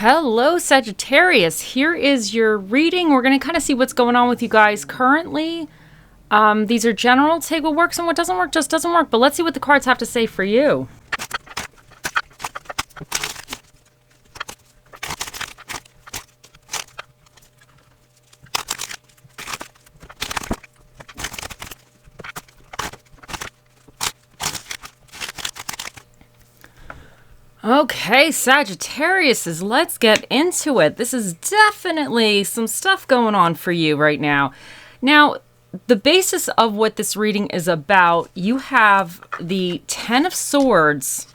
Hello, Sagittarius. Here is your reading. We're going to kind of see what's going on with you guys currently. These are general. Take what works and what doesn't work just doesn't work. But let's see what the cards have to say for you. Okay, Sagittarius, let's get into it. This is definitely some stuff going on for you right now. Now, the basis of what this reading is about, you have the Ten of Swords.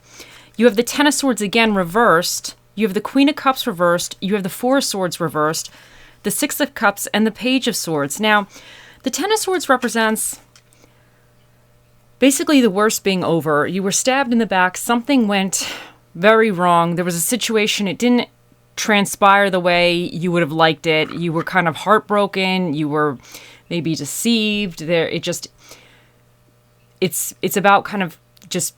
You have the Ten of Swords again reversed. You have the Queen of Cups reversed. You have the Four of Swords reversed. The Six of Cups and the Page of Swords. Now, the Ten of Swords represents basically the worst being over. You were stabbed in the back. Something went very wrong. There was a situation. It didn't transpire the way you would have liked it. You were kind of heartbroken. You were maybe deceived. It's about kind of just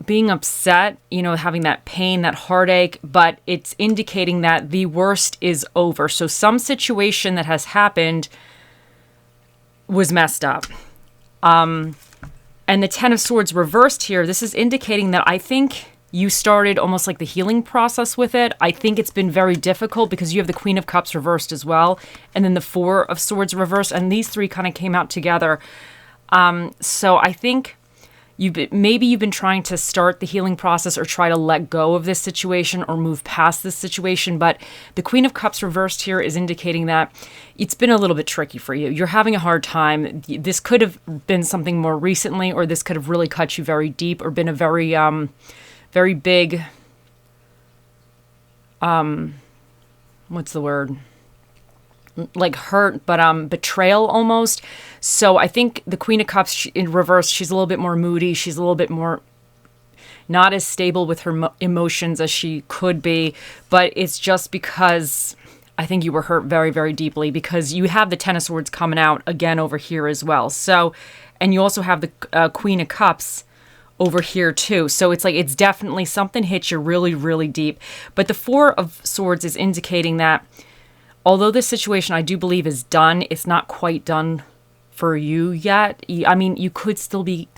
being upset, having that pain, that heartache, but it's indicating that the worst is over. So some situation that has happened was messed up. And the Ten of Swords reversed here, this is indicating that I think you started almost like the healing process with it. I think it's been very difficult because you have the Queen of Cups reversed as well. And then the Four of Swords reversed. And these three kind of came out together. So I think maybe you've been trying to start the healing process or try to let go of this situation or move past this situation. But the Queen of Cups reversed here is indicating that it's been a little bit tricky for you. You're having a hard time. This could have been something more recently, or this could have really cut you very deep or been a very big, what's the word? Like hurt, but betrayal almost. So I think the Queen of Cups in reverse, she's a little bit more moody. She's a little bit more not as stable with her emotions as she could be. But it's just because I think you were hurt very, very deeply because you have the Ten of Swords coming out again over here as well. So, and you also have the Queen of Cups over here too. So it's like, it's definitely something hit you really, really deep. But the Four of Swords is indicating that although this situation I do believe is done, it's not quite done for you yet. I mean, you could still be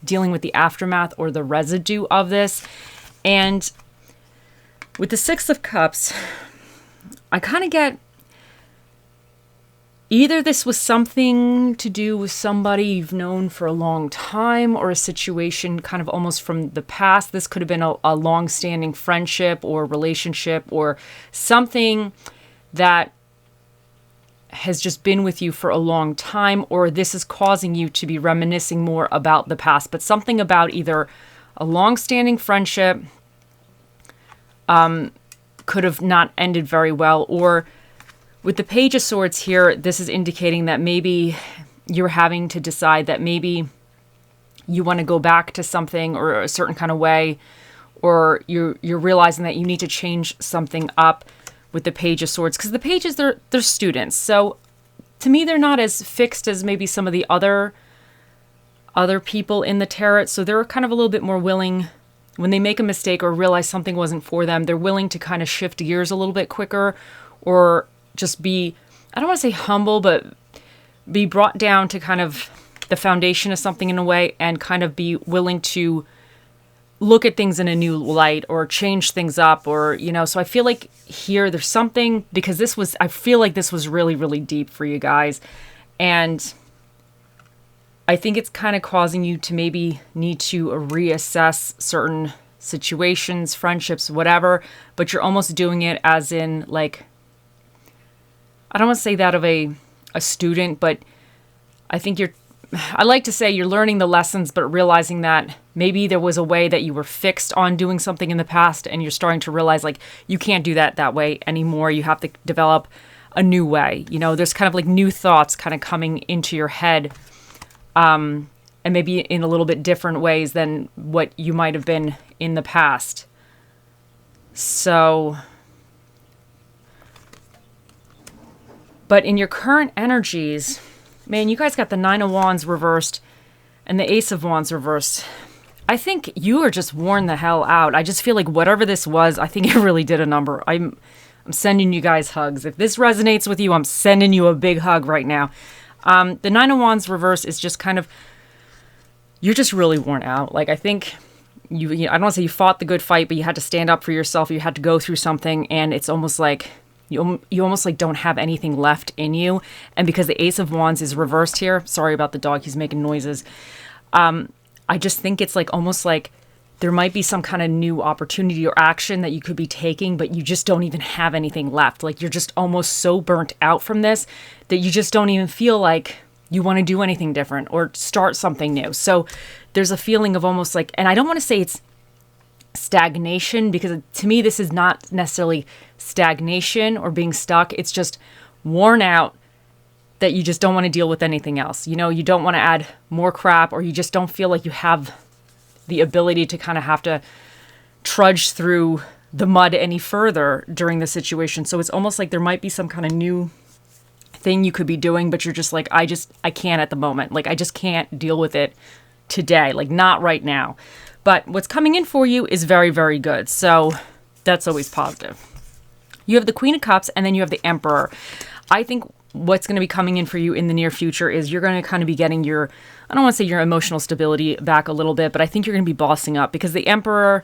dealing with the aftermath or the residue of this. And with the Six of Cups, I kind of get either this was something to do with somebody you've known for a long time or a situation kind of almost from the past. This could have been a long-standing friendship or relationship or something that has just been with you for a long time, or this is causing you to be reminiscing more about the past, but something about either a long-standing friendship could have not ended very well, or with the Page of Swords here, this is indicating that maybe you're having to decide that maybe you want to go back to something or a certain kind of way, or you're realizing that you need to change something up with the Page of Swords. Because the Pages, they're students. So to me, they're not as fixed as maybe some of the other people in the tarot. So they're kind of a little bit more willing when they make a mistake or realize something wasn't for them. They're willing to kind of shift gears a little bit quicker, or just be, I don't want to say humble, but be brought down to kind of the foundation of something in a way and kind of be willing to look at things in a new light or change things up or, so I feel like here there's something, because I feel like this was really, really deep for you guys. And I think it's kind of causing you to maybe need to reassess certain situations, friendships, whatever, but you're almost doing it as in like, I don't want to say that of a student, but I think I like to say you're learning the lessons, but realizing that maybe there was a way that you were fixed on doing something in the past, and you're starting to realize like you can't do that way anymore. You have to develop a new way. There's kind of like new thoughts kind of coming into your head, and maybe in a little bit different ways than what you might have been in the past. So, but in your current energies, man, you guys got the Nine of Wands reversed and the Ace of Wands reversed. I think you are just worn the hell out. I just feel like whatever this was, I think it really did a number. I'm sending you guys hugs. If this resonates with you, I'm sending you a big hug right now. The Nine of Wands reverse is just kind of, you're just really worn out. Like, I think you I don't want to say you fought the good fight, but you had to stand up for yourself. You had to go through something, and it's almost like you almost like don't have anything left in you. And because the Ace of Wands is reversed here, sorry about the dog, he's making noises. I just think it's like almost like there might be some kind of new opportunity or action that you could be taking, but you just don't even have anything left. Like, you're just almost so burnt out from this that you just don't even feel like you want to do anything different or start something new. So there's a feeling of almost like, and I don't want to say it's stagnation, because to me, this is not necessarily stagnation or being stuck. It's just worn out, that you just don't want to deal with anything else. You know, you don't want to add more crap, or you just don't feel like you have the ability to kind of have to trudge through the mud any further during the situation. So it's almost like there might be some kind of new thing you could be doing, but you're just like, I can't at the moment. Like, I just can't deal with it today. Like, not right now. But what's coming in for you is very, very good. So that's always positive. You have the Queen of Cups, and then you have the Emperor. I think what's going to be coming in for you in the near future is you're going to kind of be getting your, I don't want to say your emotional stability back a little bit, but I think you're going to be bossing up, because the Emperor,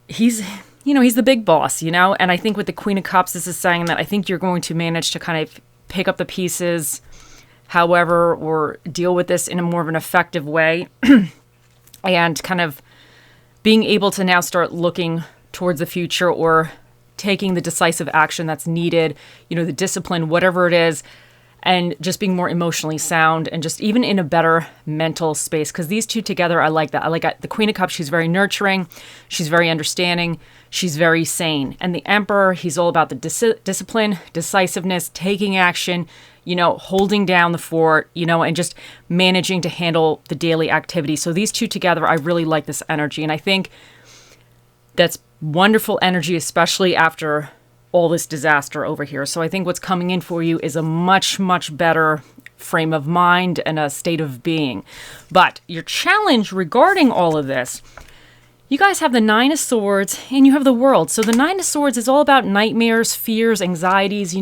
he's the big boss, and I think with the Queen of Cups, this is saying that I think you're going to manage to kind of pick up the pieces, however, or deal with this in a more of an effective way, and kind of being able to now start looking towards the future, or taking the decisive action that's needed, the discipline, whatever it is, and just being more emotionally sound and just even in a better mental space. Because these two together, I like that. I like the Queen of Cups. She's very nurturing. She's very understanding. She's very sane. And the Emperor, he's all about the discipline, decisiveness, taking action, holding down the fort, and just managing to handle the daily activity. So these two together, I really like this energy. And I think that's wonderful energy, especially after all this disaster over here. So I think what's coming in for you is a much, much better frame of mind and a state of being. But your challenge regarding all of this, you guys have the Nine of Swords and you have the World. So the Nine of Swords is all about nightmares, fears, anxieties,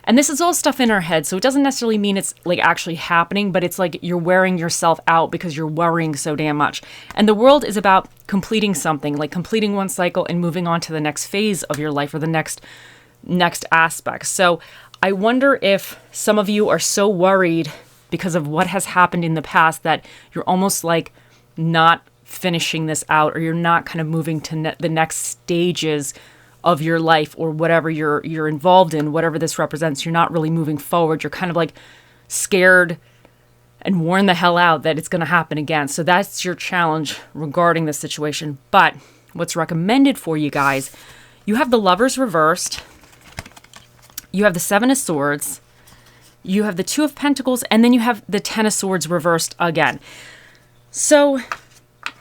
and this is all stuff in our head. So it doesn't necessarily mean it's like actually happening, but it's like you're wearing yourself out because you're worrying so damn much. And the World is about completing something, like completing one cycle and moving on to the next phase of your life, or the next aspect. So I wonder if some of you are so worried because of what has happened in the past that you're almost like not finishing this out, or you're not kind of moving to the next stages of your life, or whatever you're involved in, whatever this represents. You're not really moving forward. You're kind of like scared and worn the hell out that it's going to happen again. So that's your challenge regarding this situation. But what's recommended for you guys, you have the Lovers reversed, you have the Seven of Swords, you have the Two of Pentacles, and then you have the Ten of Swords reversed again. So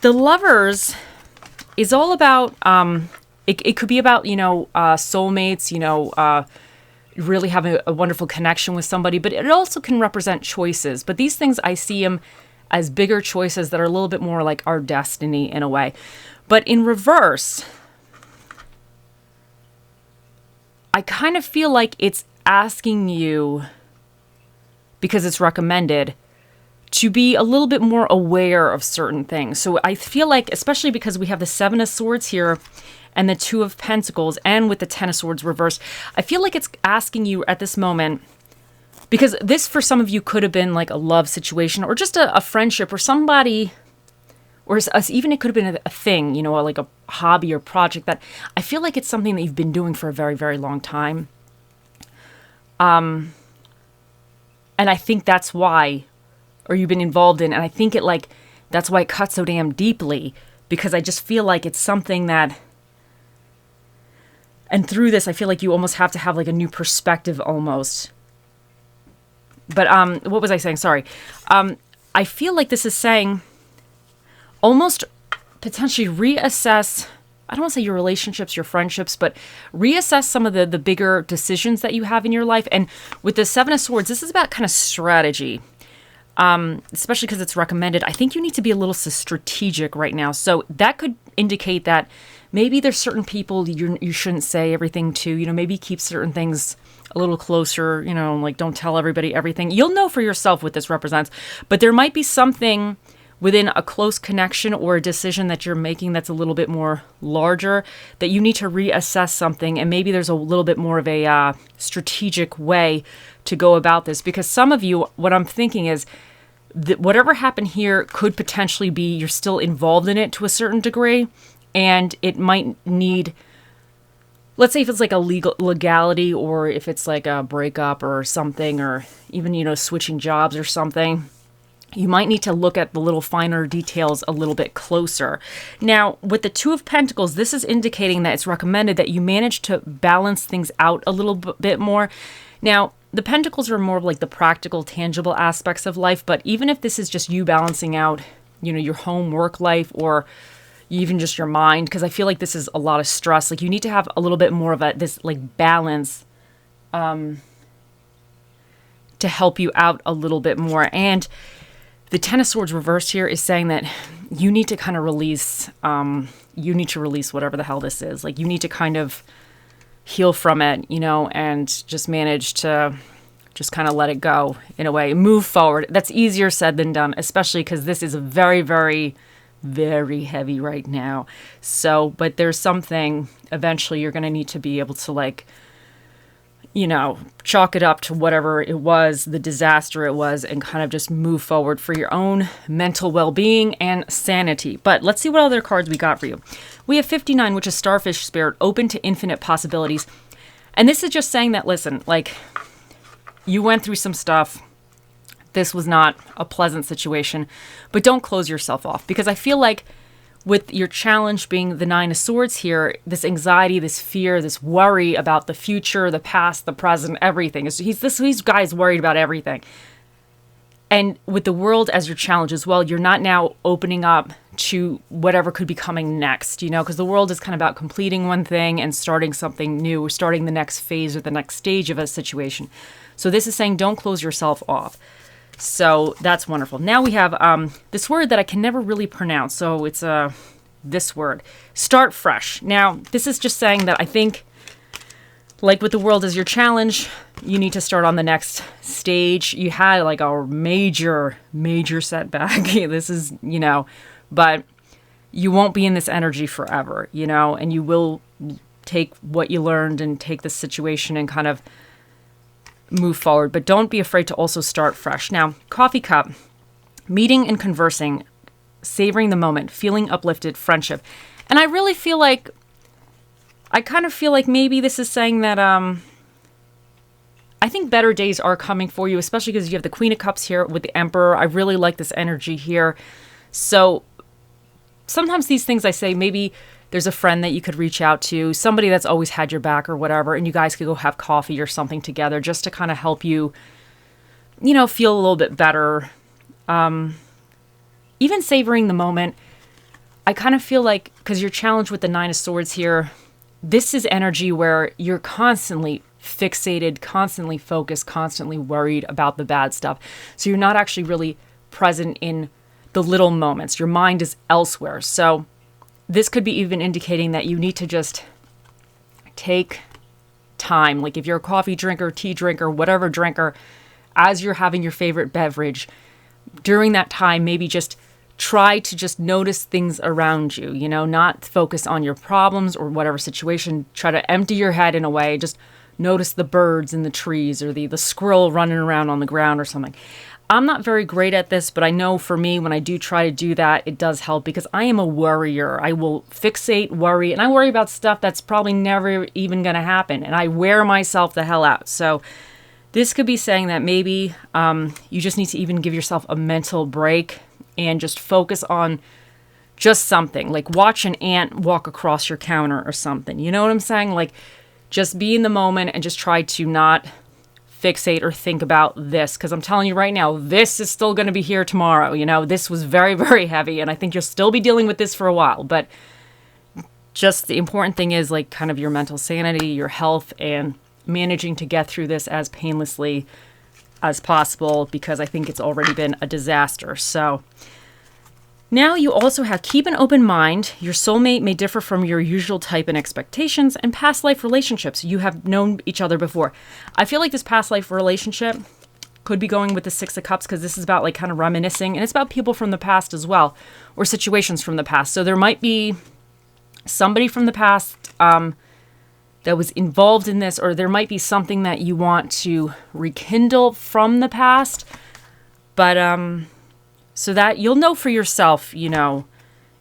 the Lovers is all about, it could be about, soulmates, really having a wonderful connection with somebody, but it also can represent choices. But these things, I see them as bigger choices that are a little bit more like our destiny in a way. But in reverse, I kind of feel like it's asking you, because it's recommended, to be a little bit more aware of certain things. So I feel like, especially because we have the Seven of Swords here and the Two of Pentacles, and with the Ten of Swords reversed, I feel like it's asking you at this moment, because this for some of you could have been like a love situation, or just a friendship, or somebody, or even it could have been a thing, like a hobby or project that I feel like it's something that you've been doing for a very, very long time. And I think that's why, or you've been involved in, and I think that's why it cuts so damn deeply, because I just feel like it's something that, and through this, I feel like you almost have to have like a new perspective almost. But what was I saying? Sorry. I feel like this is saying almost potentially reassess, I don't want to say your relationships, your friendships, but reassess some of the bigger decisions that you have in your life. And with the Seven of Swords, this is about kind of strategy. especially because it's recommended, I think you need to be a little strategic right now. So that could indicate that maybe there's certain people you shouldn't say everything to, maybe keep certain things a little closer, like don't tell everybody everything. You'll know for yourself what this represents, but there might be something within a close connection or a decision that you're making that's a little bit more larger that you need to reassess something. And maybe there's a little bit more of a strategic way to go about this, because some of you, what I'm thinking is that whatever happened here could potentially be you're still involved in it to a certain degree, and it might need, let's say if it's like a legality, or if it's like a breakup or something, or even, switching jobs or something, you might need to look at the little finer details a little bit closer. Now, with the Two of Pentacles, this is indicating that it's recommended that you manage to balance things out a little bit more. Now, the Pentacles are more of like the practical, tangible aspects of life, but even if this is just you balancing out, your home, work life, or even just your mind, because I feel like this is a lot of stress. Like you need to have a little bit more of this like balance to help you out a little bit more. And the Ten of Swords reversed here is saying that you need to kind of release, whatever the hell this is. Like you need to kind of heal from it, and just manage to just kind of let it go in a way, move forward. That's easier said than done, especially because this is very, very, very heavy right now. So, but there's something eventually you're going to need to be able to chalk it up to whatever it was, the disaster it was, and kind of just move forward for your own mental well-being and sanity. But let's see what other cards we got for you. We have 59, which is Starfish Spirit, open to infinite possibilities. And this is just saying that, listen, like, you went through some stuff. This was not a pleasant situation, but don't close yourself off, because I feel like with your challenge being the Nine of Swords here, this anxiety, this fear, this worry about the future, the past, the present, everything. These guys worried about everything. And with the World as your challenge as well, you're not now opening up to whatever could be coming next, because the World is kind of about completing one thing and starting something new, or starting the next phase or the next stage of a situation. So this is saying don't close yourself off. So that's wonderful. Now we have this word that I can never really pronounce. So it's this word, start fresh. Now, this is just saying that I think, like with the World as your challenge, you need to start on the next stage. You had like a major, major setback. This is, but you won't be in this energy forever, and you will take what you learned and take the situation and kind of move forward, but don't be afraid to also start fresh. Now, coffee cup, meeting and conversing, savoring the moment, feeling uplifted, friendship. And I really feel like, I kind of feel like maybe this is saying that I think better days are coming for you, especially because you have the Queen of Cups here with the Emperor. I really like this energy here. So sometimes these things I say, maybe there's a friend that you could reach out to, somebody that's always had your back or whatever, and you guys could go have coffee or something together just to kind of help you, feel a little bit better. Even savoring the moment. I kind of feel like, because you're challenged with the Nine of Swords here, this is energy where you're constantly fixated, constantly focused, constantly worried about the bad stuff. So you're not actually really present in the little moments. Your mind is elsewhere. So this could be even indicating that you need to just take time. Like if you're a coffee drinker, tea drinker, whatever drinker, as you're having your favorite beverage, during that time, maybe just try to just notice things around you, not focus on your problems or whatever situation. Try to empty your head in a way. Just notice the birds in the trees, or the squirrel running around on the ground or something. I'm not very great at this, but I know for me, when I do try to do that, it does help, because I am a worrier. I will fixate, worry, and I worry about stuff that's probably never even going to happen, and I wear myself the hell out. So this could be saying that maybe you just need to even give yourself a mental break and just focus on just something, like watch an ant walk across your counter or something. You know what I'm saying? Like just be in the moment and just try to not fixate or think about this, because I'm telling you right now, this is still going to be here tomorrow. This was very, very heavy, and I think you'll still be dealing with this for a while. But just the important thing is like kind of your mental sanity, your health, and managing to get through this as painlessly as possible because I think it's already been a disaster. So now you also have keep an open mind. Your soulmate may differ from your usual type and expectations, and past life relationships. You have known each other before. I feel like this past life relationship could be going with the Six of Cups because this is about like kind of reminiscing, and it's about people from the past as well, or situations from the past. So there might be somebody from the past that was involved in this, or there might be something that you want to rekindle from the past. But so that you'll know for yourself, you know,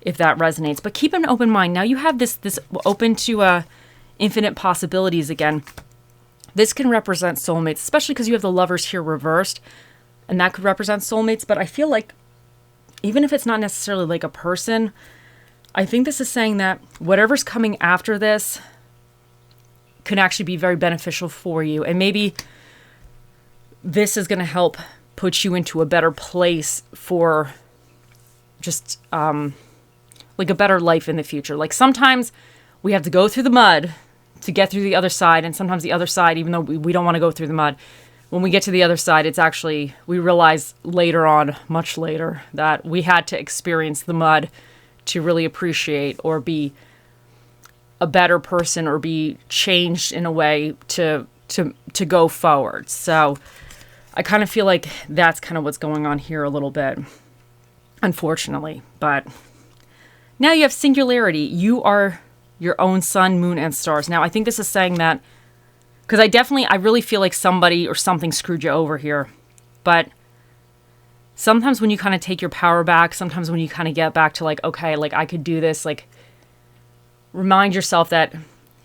if that resonates. But keep an open mind. Now you have this open to infinite possibilities again. This can represent soulmates, especially because you have the Lovers here reversed, and that could represent soulmates. But I feel like even if it's not necessarily like a person, I think this is saying that whatever's coming after this can actually be very beneficial for you. And maybe this is going to help put you into a better place for just like a better life in the future. Like sometimes we have to go through the mud to get through the other side. And sometimes the other side, even though we don't want to go through the mud, when we get to the other side, it's actually, we realize later on, much later, that we had to experience the mud to really appreciate or be a better person or be changed in a way to go forward. So I kind of feel like that's kind of what's going on here a little bit, unfortunately. But now you have singularity. You are your own sun, moon, and stars. Now, I think this is saying that, because I really feel like somebody or something screwed you over here. But sometimes when you kind of take your power back, sometimes when you kind of get back to like, okay, like I could do this, like remind yourself that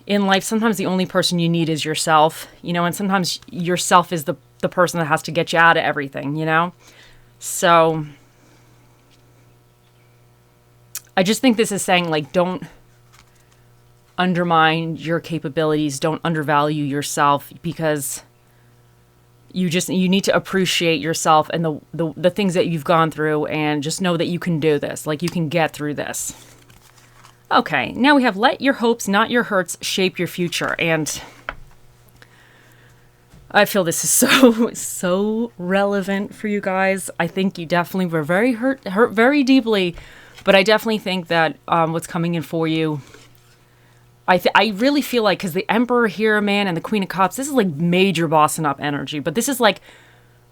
in life, sometimes the only person you need is yourself, you know, and sometimes yourself is the person that has to get you out of everything, you know? So I just think this is saying, like, don't undermine your capabilities, don't undervalue yourself, because you need to appreciate yourself and the things that you've gone through, and just know that you can do this, like you can get through this. Okay, now we have let your hopes, not your hurts, shape your future. And I feel this is so relevant for you guys. I think you definitely were very hurt very deeply, but I definitely think that what's coming in for you, I really feel like, because the Emperor here, man, and the Queen of Cups, this is like major bossing up energy, but this is like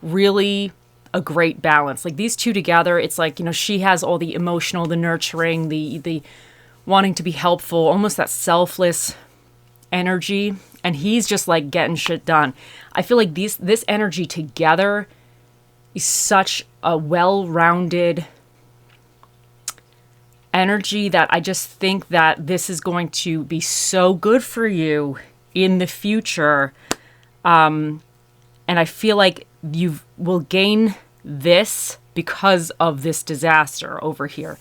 really a great balance. Like these two together, it's like, you know, she has all the emotional, the nurturing, the wanting to be helpful, almost that selfless energy, and he's just like getting shit done. I feel like this energy together is such a well-rounded energy that I just think that this is going to be so good for you in the future. And I feel like you will gain this because of this disaster over here.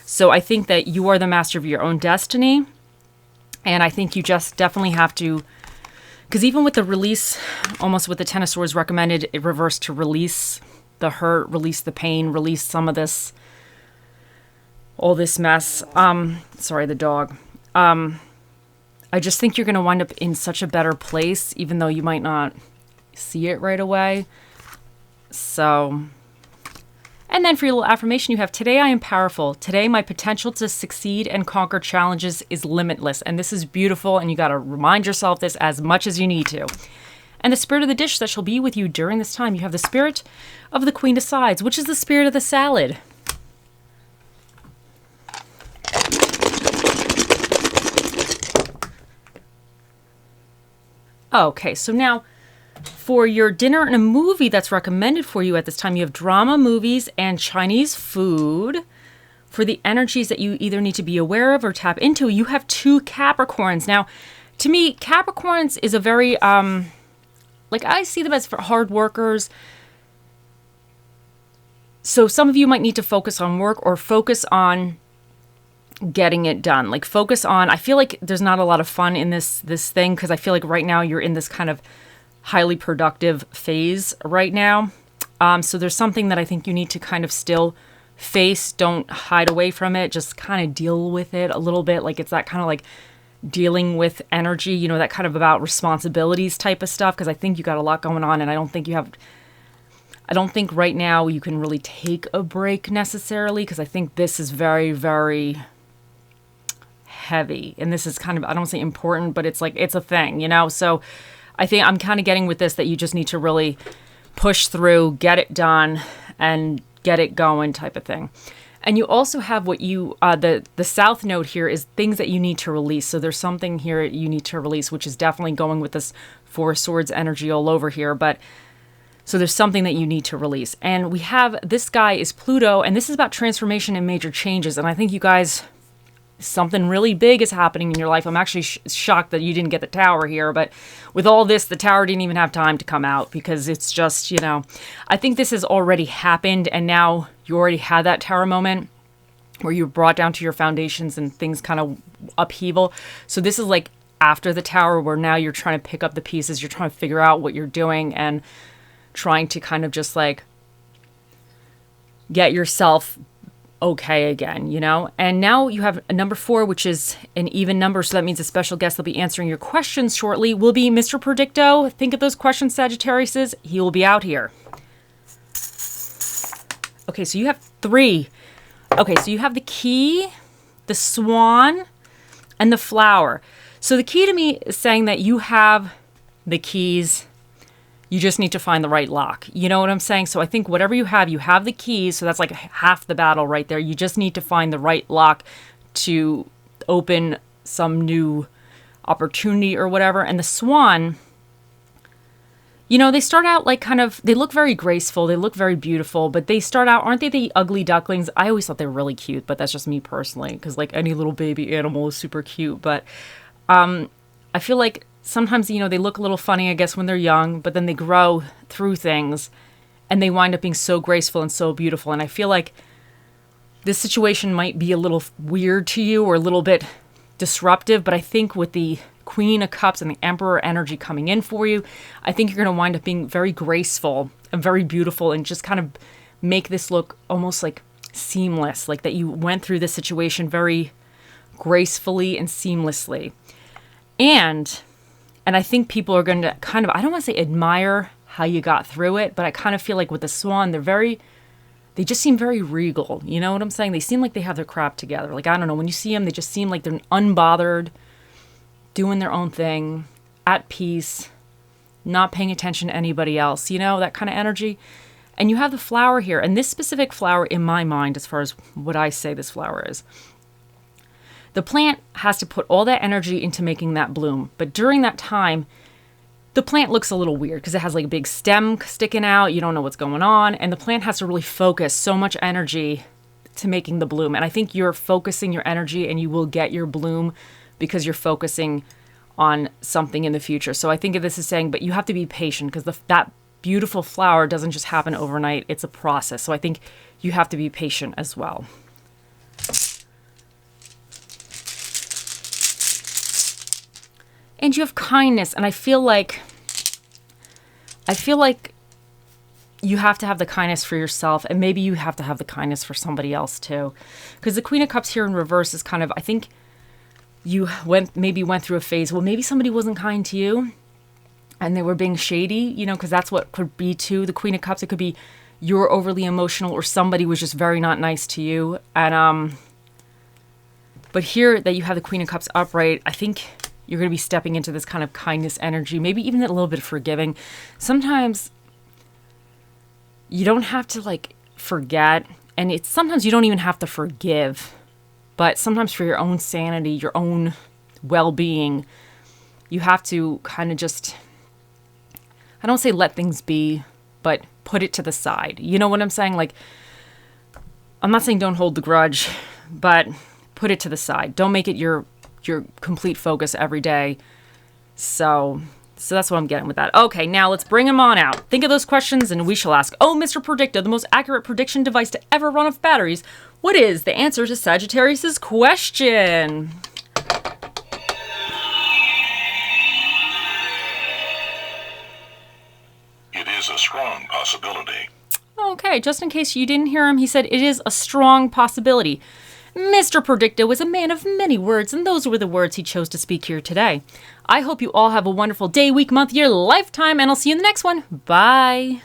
So I think that you are the master of your own destiny. And I think you just definitely have to, because even with the release, almost with the Ten of Swords recommended, it reversed to release the hurt, release the pain, release some of this, all this mess. Sorry, the dog. I just think you're going to wind up in such a better place, even though you might not see it right away. So, and then for your little affirmation, you have, today I am powerful. Today my potential to succeed and conquer challenges is limitless. And this is beautiful, and you got to remind yourself this as much as you need to. And the spirit of the dish that shall be with you during this time, you have the spirit of the Queen of Sides, which is the spirit of the salad. Okay, so now for your dinner and a movie that's recommended for you at this time, you have drama, movies, and Chinese food. For the energies that you either need to be aware of or tap into, you have 2 Capricorns. Now, to me, Capricorns is a very, like I see them as for hard workers. So some of you might need to focus on work or focus on getting it done. Like focus on, I feel like there's not a lot of fun in this thing, because I feel like right now you're in this kind of highly productive phase right now. So there's something that I think you need to kind of still face. Don't hide away from it. Just kind of deal with it a little bit. Like it's that kind of like dealing with energy, you know, that kind of about responsibilities type of stuff. Because I think you got a lot going on, and I don't think you have I don't think right now you can really take a break necessarily, because I think this is very, very heavy. And this is kind of, I don't say important, but it's like, it's a thing, you know? So I think I'm kind of getting with this that you just need to really push through, get it done, and get it going type of thing. And you also have what you, the south node here is things that you need to release. So there's something here you need to release, which is definitely going with this Four of Swords energy all over here. But so there's something that you need to release. And we have, this guy is Pluto, and this is about transformation and major changes. And I think you guys, something really big is happening in your life. I'm actually shocked that you didn't get the Tower here, but with all this, the Tower didn't even have time to come out because it's just, you know, I think this has already happened, and now you already had that Tower moment where you're brought down to your foundations and things kind of upheaval. So this is like after the Tower, where now you're trying to pick up the pieces, you're trying to figure out what you're doing and trying to kind of just like get yourself okay again, you know? And now you have a number 4, which is an even number. So that means a special guest that'll be answering your questions shortly will be Mr. Predicto. Think of those questions, Sagittarius. He will be out here. Okay, so you have 3. Okay, so you have the key, the swan, and the flower. So the key to me is saying that you have the keys. You just need to find the right lock. You know what I'm saying? So I think whatever you have the keys. So that's like half the battle right there. You just need to find the right lock to open some new opportunity or whatever. And the swan, you know, they start out like kind of, they look very graceful. They look very beautiful, but they start out, aren't they the ugly ducklings? I always thought they were really cute, but that's just me personally, because like any little baby animal is super cute. But I feel like sometimes, you know, they look a little funny, I guess, when they're young, but then they grow through things and they wind up being so graceful and so beautiful. And I feel like this situation might be a little weird to you or a little bit disruptive, but I think with the Queen of Cups and the Emperor energy coming in for you, I think you're going to wind up being very graceful and very beautiful and just kind of make this look almost like seamless, like that you went through this situation very gracefully and seamlessly. And I think people are going to kind of, I don't want to say admire how you got through it, but I kind of feel like with the swan, they just seem very regal. You know what I'm saying? They seem like they have their crap together. Like, I don't know, when you see them, they just seem like they're unbothered, doing their own thing, at peace, not paying attention to anybody else, you know, that kind of energy. And you have the flower here. And this specific flower, in my mind, as far as what I say this flower is, the plant has to put all that energy into making that bloom. But during that time, the plant looks a little weird because it has like a big stem sticking out. You don't know what's going on. And the plant has to really focus so much energy to making the bloom. And I think you're focusing your energy and you will get your bloom because you're focusing on something in the future. So I think this is saying, but you have to be patient because that beautiful flower doesn't just happen overnight. It's a process. So I think you have to be patient as well. And you have kindness, and I feel like you have to have the kindness for yourself, and maybe you have to have the kindness for somebody else too. Because the Queen of Cups here in reverse is kind of, I think you went through a phase, well, maybe somebody wasn't kind to you, and they were being shady, you know, because that's what could be too. The Queen of Cups, it could be you're overly emotional, or somebody was just very not nice to you. And but here that you have the Queen of Cups upright, I think you're going to be stepping into this kind of kindness energy, maybe even a little bit forgiving. Sometimes you don't have to like forget, and sometimes you don't even have to forgive, but sometimes for your own sanity, your own well-being, you have to kind of just, I don't say let things be, but put it to the side. You know what I'm saying? Like, I'm not saying don't hold the grudge, but put it to the side. Don't make it your complete focus every day. So that's what I'm getting with that. Okay, now let's bring them on out. Think of those questions and we shall ask. Oh, Mr. Predicto, the most accurate prediction device to ever run off batteries. What is the answer to Sagittarius's question? It is a strong possibility. Okay, just in case you didn't hear him, he said it is a strong possibility. Mr. Predicto is a man of many words, and those were the words he chose to speak here today. I hope you all have a wonderful day, week, month, year, lifetime, and I'll see you in the next one. Bye.